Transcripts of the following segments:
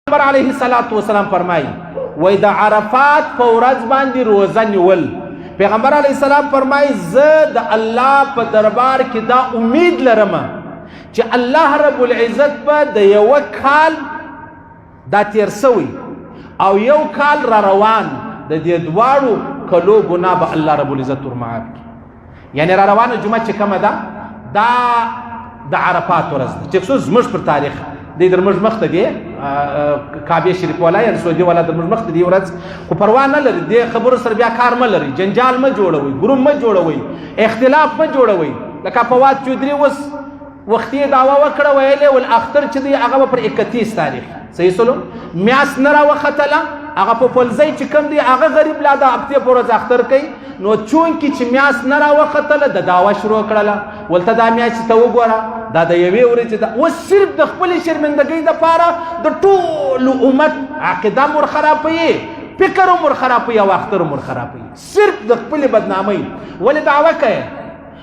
پیغمبر علیه الصلاۃ والسلام فرمایي وای د عرفات په ورځ باندې روزه نیول پیغمبر علیه السلام فرمایي زه د الله په دربار کې دا امید لرم چې الله رب العزت به د یو کال دا تیر سوی او یو کال را روان د دې دواړو کلو ګناه به الله رب العزت ورمعاف کړي. یعنی را روانه جمعه چې کومه ده دا د عرفات ورځ ده چې څو زموږ پر تاریخ دی در موږ مخ ته دی کعبه شریف والا یا سعودي والا در موږ مخ ته دی ورځ خو پروا نه لري دې خبرو سره بیا کار مه لري جنجال مه جوړوي ګروپ مه جوړوي اختلاف مه جوړوي لکه فواد چودري اوس وختي دعوا وکړه ویلې ول اختر چې دی هغه پر 31 تاریخ صحیح سلو میاس نه راوختله هغه په پلځای چې کوم دی هغه غریب لا د هفته پر ورځ اختر کوي نو چون کې چې میاس نه راوختله د دعوا شروع کړله ولته دا میاس ته وګوره دا د یوې ورځې ده اوس صرف د خپل شرمندګۍ دپاره د ټول امت عقیده مور خرابوي فکر مور خرابوي او اختر مور خرابوي صرف د خپل بدنامۍ ولې دعوه کوي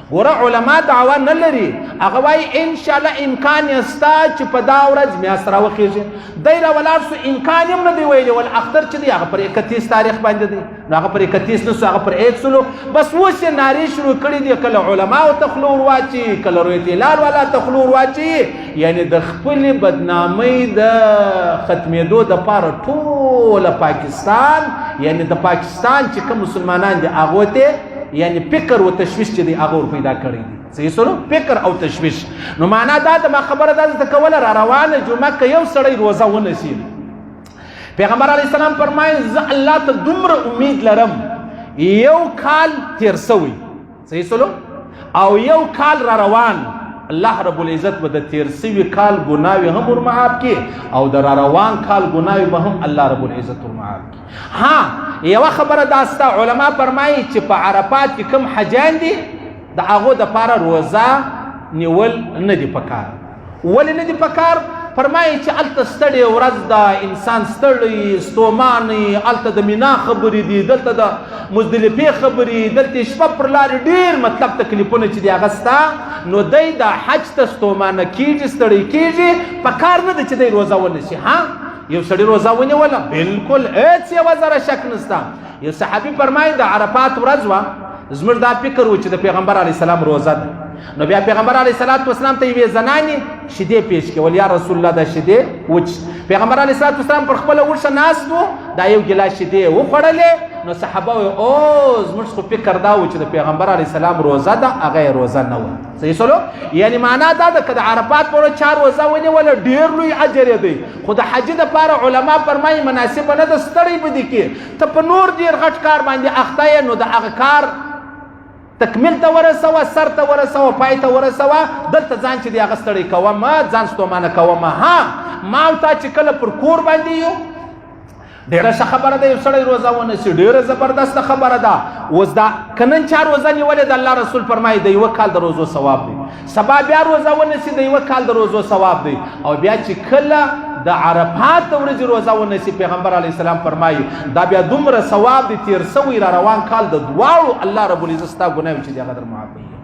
ګوره علما دعوا نه لري هغه وایي انشاءالله امکان یې سته چې په دا ورځ میاس راوخیږي دی راولاړ سو امکان هم نه دی ویلی ول اختر چې دی هغه پر 31 تاریخ باندې دی نو هغه پر 31 نه سو هغه پر 1 سلو بس اوس یې نارې شروع کړي دي کله علماو ته خوله ور واچي کله رویت هلال والا ته خوله ور واچي یعنی د خپلې بدنامۍ د ختمېدو دپاره ټوله پاکستان یعنی د پاکستان چې کوم مسلمانان دي هغو ته یعنی فکر و تشویش چې دی هغه ور پیدا کړی دي صحیح سلو فکر او تشویش نو معنا دا د ما خبره ده کوله را روانه جمعه که یو سړی روزه ونیسي پیغمبر علیه السلام فرمایي زه الله ته دومره امید لرم یو کال تیر سوی صحیح سلو او یو کال را روان الله رب العزت به د تیر سوي کال ګناوي هم ورمعاف کړي او د را روان کال ګناوي به هم الله رب العزت ورمعاف کړي. ها یوه خبره دا سته علما فرمایي چې په عرفات کې کوم حجان دي د هغو دپاره روزه نیول نه دي پکار ولې نه دي پکار فرمایي چې هلته ستړې ورځ ده انسان ستړی ستوماني هلته د مینا خبرې دي دلته د مزدلفې خبرې دلته شپه پر لارې ډېر مطلب تکلیفونه چې دي هغه سته نو دی د حج ته ستومانه کېږي ستړی کېږي په کار نه ده چې دی روزه ونیسي ها یو سړي روزه ونیوله بلکل هېڅ یوه ذره شک نشته یو صحابي فرمایي د عرفات ورځ وه زموږ دا فکر و چې د پیغمبر علیه السلام روزه ده نو بیا پیغمبر علیه الصلاۃ والسلام ته یوې زنانې شیدې پیش کړې ول یا رسول الله دا شیدې وچ پیغمبر علیه الصلاۃ والسلام پر خپله وښه ناست و دا یو ګیلاس شیدې وخوړلې نو صحابه وایي او زموږ خو فکر دا و چې د پیغمبر علیه السلام روزه ده هغه یې روزه نه وه صحیح سلو یعنی معنا دا ده که د عرفات پر ورځ چا روزه ونیوله ډېر لوی اجر یې دی خو د حج دپاره علما فرمایي مناسبه نه ده ستړی به دې کې ته په نور ډېر غټ کار باندې اخته یې نو د هغه کار تکمیل ته ورسوه سر ته ورسوه پای ته ورسوه دلته ځان چې دی هغه ستړی کوه مه ځان ستومانه کوه مه ها ما او تا چې کله پر کور باندې یو ډېره ښه خبره ده یو سړی روزه ونیسي ډېره زبردسته خبره ده اوس دا که نن چا روزه نیولې د الله رسول فرمایي د یوه کال د روزو ثواب دی سبا بیا روزه ونیسي د یوه کال د روزو ثواب دی او بیا چې کله د عرفات د ورځې روزه ونیسي پیغمبر علیه السلام فرمایي دا بیا دومره ثواب دی تیر سوی را روان کال د دواړو الله رب العزت ستا ګناه چې دی هغه در معافوي